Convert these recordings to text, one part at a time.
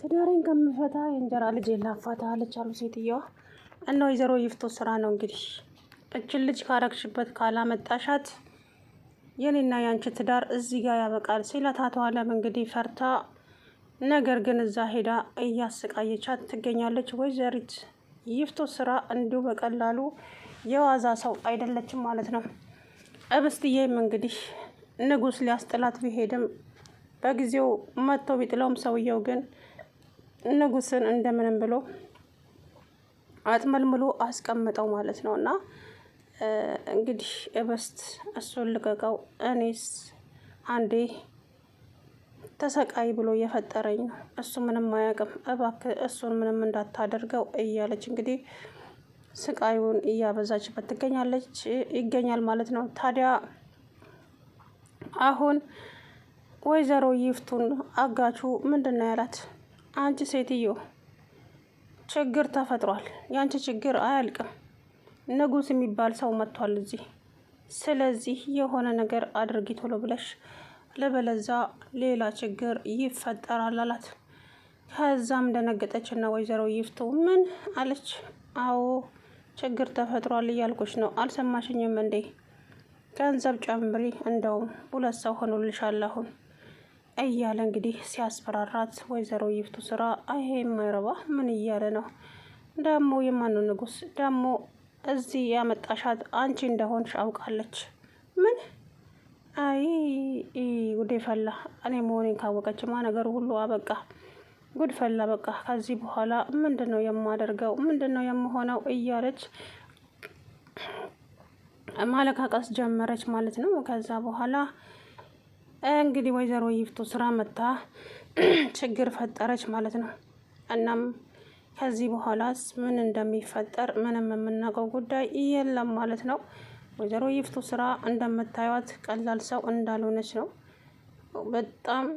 ትዳሬን ከምፈታ የእንጀራ ልጅ ላፋታ አለች አሉ ሴትየዋ። እና ወይዘሮ ይፍቱ ስራ ነው እንግዲህ እችን ልጅ ካረግሽበት ካላመጣሻት የኔና ያንቺ ትዳር እዚህ ጋር ያበቃል ሲላት አቶ አለም እንግዲህ ፈርታ፣ ነገር ግን እዛ ሄዳ እያሰቃየቻት ትገኛለች። ወይዘሪት ይፍቱ ስራ እንዲሁ በቀላሉ የዋዛ ሰው አይደለችም ማለት ነው። እብስትዬም እንግዲህ ንጉስ ሊያስጥላት ቢሄድም በጊዜው መጥቶ ቢጥለውም ሰውየው ግን ንጉስን እንደምንም ብሎ አጥመልምሎ አስቀምጠው ማለት ነው። እና እንግዲህ እበስት እሱን ልቀቀው፣ እኔስ አንዴ ተሰቃይ ብሎ የፈጠረኝ ነው፣ እሱ ምንም አያውቅም፣ እባክህ እሱን ምንም እንዳታደርገው እያለች እንግዲህ ስቃዩን እያበዛችበት ትገኛለች ይገኛል ማለት ነው። ታዲያ አሁን ወይዘሮ ይፍቱን አጋቹ ምንድን ነው ያላት? አንቺ ሴትዮ ችግር ተፈጥሯል፣ ያንቺ ችግር አያልቅም፣ ንጉስ የሚባል ሰው መጥቷል እዚህ፣ ስለዚህ የሆነ ነገር አድርጊ ቶሎ ብለሽ፣ ለበለዛ ሌላ ችግር ይፈጠራል አላት። ከዛም ደነገጠችና ወይዘሮ ይፍቱ ምን አለች? አዎ ችግር ተፈጥሯል እያልኩሽ ነው፣ አልሰማሽኝም እንዴ? ገንዘብ ጨምሪ፣ እንደውም 2 ሰው ሆኖልሻል አሁን እያለ እንግዲህ ሲያስፈራራት፣ ወይዘሮ ይፍቱ ስራ ይሄ የማይረባ ምን እያለ ነው ደግሞ? የማን ንጉስ ደግሞ? እዚህ ያመጣሻት አንቺ እንደሆንሽ አውቃለች። ምን? አይ ጉዴ ፈላ። እኔ መሆኔን ካወቀችማ ነገር ሁሉ አበቃ፣ ጉድ ፈላ። በቃ ከዚህ በኋላ ምንድን ነው የማደርገው? ምንድን ነው የምሆነው? እያለች ማለቃቀስ ጀመረች ማለት ነው። ከዛ በኋላ እንግዲህ ወይዘሮ ይፍቱ ስራ መታ ችግር ፈጠረች ማለት ነው። እናም ከዚህ በኋላስ ምን እንደሚፈጠር ምንም የምናውቀው ጉዳይ የለም ማለት ነው። ወይዘሮ ይፍቱ ስራ እንደምታዩት ቀላል ሰው እንዳልሆነች ነው። በጣም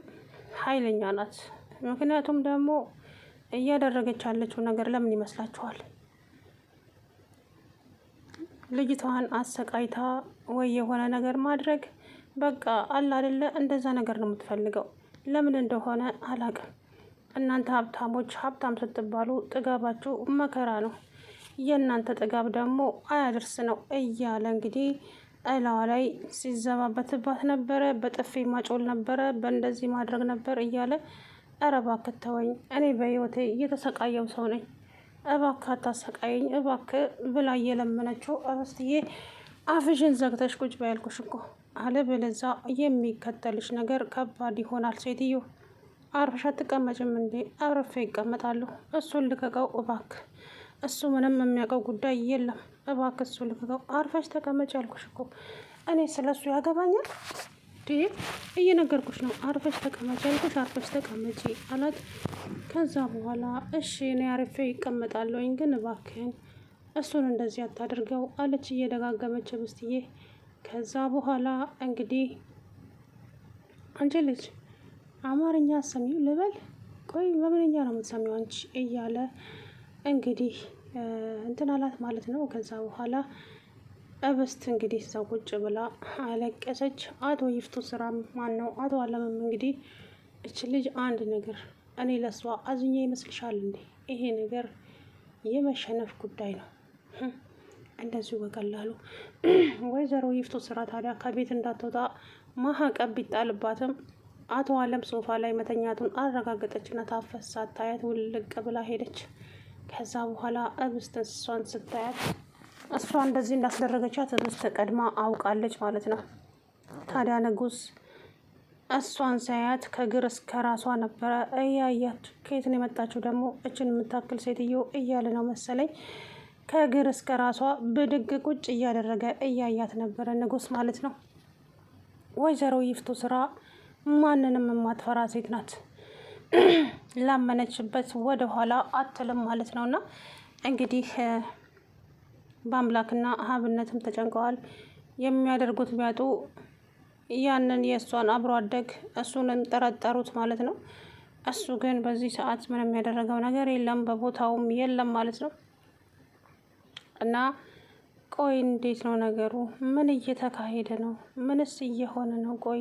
ኃይለኛ ናት። ምክንያቱም ደግሞ እያደረገች ያለችው ነገር ለምን ይመስላችኋል? ልጅቷን አሰቃይታ ወይ የሆነ ነገር ማድረግ፣ በቃ አለ አይደለ? እንደዛ ነገር ነው የምትፈልገው። ለምን እንደሆነ አላውቅም። እናንተ ሀብታሞች ሀብታም ስትባሉ ጥጋባችሁ መከራ ነው፣ የእናንተ ጥጋብ ደግሞ አያደርስ ነው እያለ እንግዲህ እላዋ ላይ ሲዘባበትባት ነበረ። በጥፊ ማጮል ነበረ፣ በእንደዚህ ማድረግ ነበር እያለ ኧረ እባክህ ተወኝ፣ እኔ በህይወቴ እየተሰቃየው ሰው ነኝ፣ እባክህ አታሰቃየኝ እባክህ ብላ እየለመነችው፣ እበስትዬ አፍሽን ዘግተሽ ቁጭ በያልኩሽ እኮ፣ አለበለዛ የሚከተልሽ ነገር ከባድ ይሆናል። ሴትዮ አርፈሽ አትቀመጭም እንዴ? አርፌ ይቀመጣለሁ። እሱን ልቀቀው እባክህ፣ እሱ ምንም የሚያውቀው ጉዳይ የለም፣ እባክህ እሱ ልቀቀው። አርፈሽ ተቀመጭ ያልኩሽ እኮ፣ እኔ ስለ እሱ ያገባኛል? እየነገርኩሽ ነው። አርፈሽ ተቀመጭ ያልኩሽ፣ አርፈሽ ተቀመጪ አላት። ከዛ በኋላ እሺ እኔ አርፌ ይቀመጣለሁኝ፣ ግን እባክህን እሱን እንደዚህ አታድርገው አለች እየደጋገመች ብስትዬ። ከዛ በኋላ እንግዲህ አንቺ ልጅ አማርኛ አሰሚው ልበል? ቆይ በምንኛ ነው የምትሰሚው አንቺ? እያለ እንግዲህ እንትን አላት ማለት ነው። ከዛ በኋላ እብስት እንግዲህ እዛ ቁጭ ብላ አለቀሰች። አቶ ይፍቱ ስራም ማን ነው አቶ አለምም እንግዲህ እች ልጅ አንድ ነገር እኔ ለሷ አዝኜ ይመስልሻል እንዴ? ይሄ ነገር የመሸነፍ ጉዳይ ነው እንደዚሁ በቀላሉ። ወይዘሮ ይፍቱ ስራ ታዲያ ከቤት እንዳትወጣ ማዕቀብ ቢጣልባትም አቶ አለም ሶፋ ላይ መተኛቱን አረጋገጠችና ታፈስ ሳታያት ውልቅ ብላ ሄደች። ከዛ በኋላ እብስት እሷን ስታያት እሷ እንደዚህ እንዳስደረገቻት እብስት ቀድማ አውቃለች ማለት ነው። ታዲያ ንጉስ እሷን ሳያት ከግር እስከ ራሷ ነበረ እያያት፣ ከየት ነው የመጣችው ደግሞ እችን የምታክል ሴትዮ እያለ ነው መሰለኝ ከግር እስከ ራሷ ብድግ ቁጭ እያደረገ እያያት ነበረ ንጉስ ማለት ነው። ወይዘሮ ይፍቱ ስራ ማንንም የማትፈራ ሴት ናት። ላመነችበት ወደ ኋላ አትልም ማለት ነው። እና እንግዲህ በአምላክና ሀብነትም ተጨንቀዋል። የሚያደርጉት ቢያጡ ያንን የእሷን አብሮ አደግ እሱንም ጠረጠሩት ማለት ነው። እሱ ግን በዚህ ሰዓት ምንም ያደረገው ነገር የለም፣ በቦታውም የለም ማለት ነው። እና ቆይ እንዴት ነው ነገሩ? ምን እየተካሄደ ነው? ምንስ እየሆነ ነው? ቆይ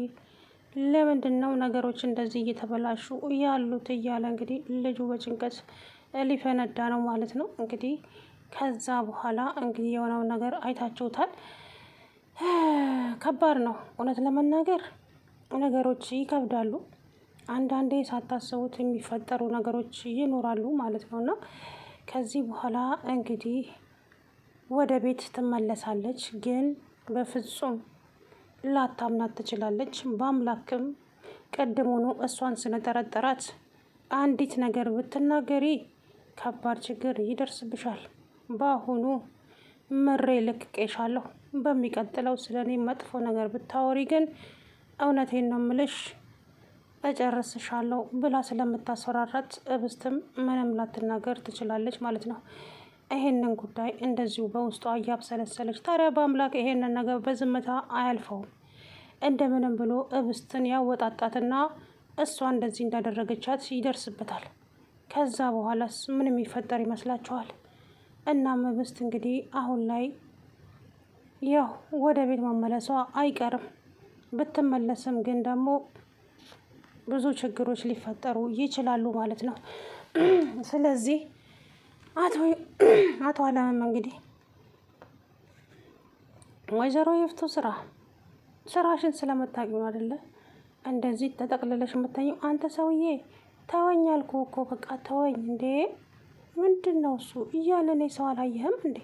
ለምንድን ነው ነገሮች እንደዚህ እየተበላሹ ያሉት እያለ እንግዲህ ልጁ በጭንቀት ሊፈነዳ ነው ማለት ነው። እንግዲህ ከዛ በኋላ እንግዲህ የሆነውን ነገር አይታችሁታል። ከባድ ነው እውነት ለመናገር ነገሮች ይከብዳሉ። አንዳንዴ ሳታስቡት የሚፈጠሩ ነገሮች ይኖራሉ ማለት ነው። እና ከዚህ በኋላ እንግዲህ ወደ ቤት ትመለሳለች፣ ግን በፍጹም ላታምናት ትችላለች። በአምላክም ቀድሞኑ እሷን ስለጠረጠራት አንዲት ነገር ብትናገሪ ከባድ ችግር ይደርስብሻል። በአሁኑ ምሬ ልቅቄሻለሁ። በሚቀጥለው ስለ እኔ መጥፎ ነገር ብታወሪ ግን እውነቴን ነው ምልሽ እጨርስሻለሁ ብላ ስለምታስፈራራት እብስትም ምንም ላትናገር ትችላለች ማለት ነው። ይሄንን ጉዳይ እንደዚሁ በውስጧ እያብሰለሰለች፣ ታዲያ በአምላክ ይሄንን ነገር በዝምታ አያልፈውም። እንደምንም ብሎ እብስትን ያወጣጣትና እሷ እንደዚህ እንዳደረገቻት ይደርስበታል። ከዛ በኋላስ ምን የሚፈጠር ይመስላችኋል? እናም እብስት እንግዲህ አሁን ላይ ያው ወደ ቤት መመለሷ አይቀርም። ብትመለስም ግን ደግሞ ብዙ ችግሮች ሊፈጠሩ ይችላሉ ማለት ነው። ስለዚህ አቶ አለምም እንግዲህ ወይዘሮ ይፍቱ ስራሽን ስለምታውቂው ነው አይደለ እንደዚህ ተጠቅልለሽ የምታየው? አንተ ሰውዬ ተወኝ አልኩህ እኮ በቃ ተወኝ። እንዴ ምንድን ነው እሱ እያለ እኔ ሰው አላየህም እንዴ?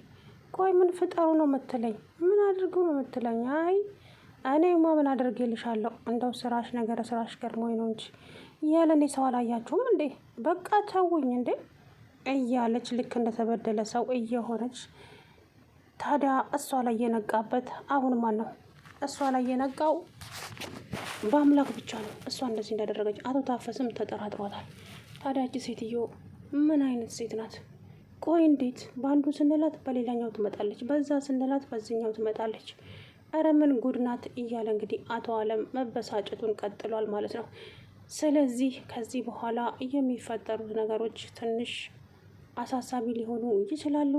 ቆይ ምን ፍጠሩ ነው የምትለኝ? ምን አድርጉ ነው የምትለኝ? አይ እኔማ ምን አድርጌልሻለሁ? እንደው ስራሽ ነገረ ስራሽ ገርሞኝ ነው እንጂ እያለ እኔ ሰው አላያችሁም እንዴ? በቃ ተውኝ እንዴ እያለች ልክ እንደተበደለ ሰው እየሆነች ታዲያ እሷ ላይ የነቃበት አሁን ማን ነው? እሷ ላይ የነቃው በአምላክ ብቻ ነው። እሷ እንደዚህ እንዳደረገች አቶ ታፈስም ተጠራጥሯታል። ታዲያ እቺ ሴትዮ ምን አይነት ሴት ናት? ቆይ እንዴት በአንዱ ስንላት በሌላኛው ትመጣለች፣ በዛ ስንላት በዚህኛው ትመጣለች? እረ ምን ጉድ ናት እያለ እንግዲህ አቶ አለም መበሳጨቱን ቀጥሏል ማለት ነው። ስለዚህ ከዚህ በኋላ የሚፈጠሩት ነገሮች ትንሽ አሳሳቢ ሊሆኑ ይችላሉ።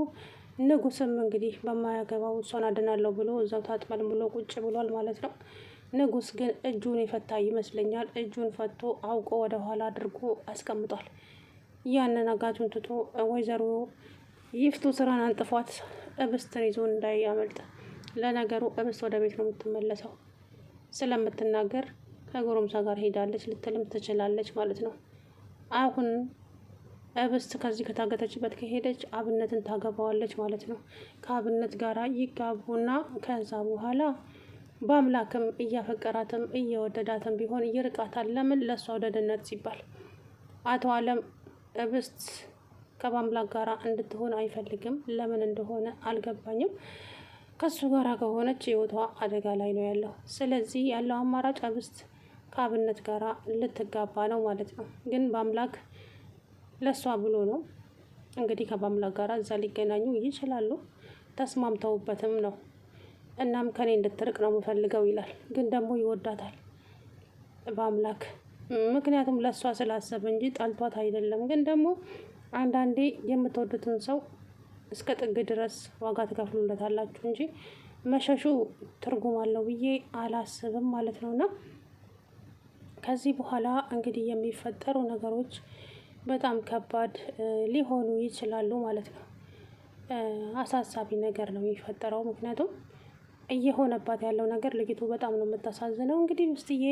ንጉስም እንግዲህ በማያገባው እሷን አድናለሁ ብሎ እዛው ታጥመል ብሎ ቁጭ ብሏል ማለት ነው። ንጉስ ግን እጁን የፈታ ይመስለኛል። እጁን ፈቶ አውቆ ወደ ኋላ አድርጎ አስቀምጧል። ያንን አጋቹን ትቶ ወይዘሮ ይፍቱ ስራን አንጥፏት እብስትን ይዞ እንዳያመልጥ። ለነገሩ እብስት ወደ ቤት ነው የምትመለሰው። ስለምትናገር ከጎረምሳ ጋር ሄዳለች ልትልም ትችላለች ማለት ነው። አሁን እብስት ከዚህ ከታገተችበት ከሄደች አብነትን ታገባዋለች ማለት ነው። ከአብነት ጋራ ይጋቡና ከዛ በኋላ በአምላክም እያፈቀራትም እየወደዳትም ቢሆን ይርቃታል። ለምን? ለእሷ ወደድነት ሲባል። አቶ አለም እብስት ከበአምላክ ጋራ እንድትሆን አይፈልግም። ለምን እንደሆነ አልገባኝም። ከሱ ጋራ ከሆነች ህይወቷ አደጋ ላይ ነው ያለው። ስለዚህ ያለው አማራጭ እብስት ከአብነት ጋራ ልትጋባ ነው ማለት ነው። ግን በአምላክ ለእሷ ብሎ ነው እንግዲህ ከበአምላክ ጋራ እዛ ሊገናኙ ይችላሉ። ተስማምተውበትም ነው። እናም ከኔ እንድትርቅ ነው የምፈልገው ይላል። ግን ደግሞ ይወዳታል በአምላክ ምክንያቱም ለእሷ ስላሰበ እንጂ ጠልቷት አይደለም። ግን ደግሞ አንዳንዴ የምትወዱትን ሰው እስከ ጥግ ድረስ ዋጋ ትከፍሉለታላችሁ እንጂ መሸሹ ትርጉም አለው ብዬ አላስብም ማለት ነው። እና ከዚህ በኋላ እንግዲህ የሚፈጠሩ ነገሮች በጣም ከባድ ሊሆኑ ይችላሉ ማለት ነው። አሳሳቢ ነገር ነው የሚፈጠረው። ምክንያቱም እየሆነባት ያለው ነገር ልጅቱ በጣም ነው የምታሳዝነው። እንግዲህ ውስጥዬ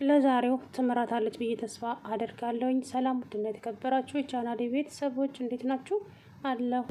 ለዛሬው ትምራታለች ብዬ ተስፋ አደርጋለሁኝ። ሰላም ውድና የተከበራችሁ የቻናሌ ቤተሰቦች እንዴት ናችሁ? አለሁ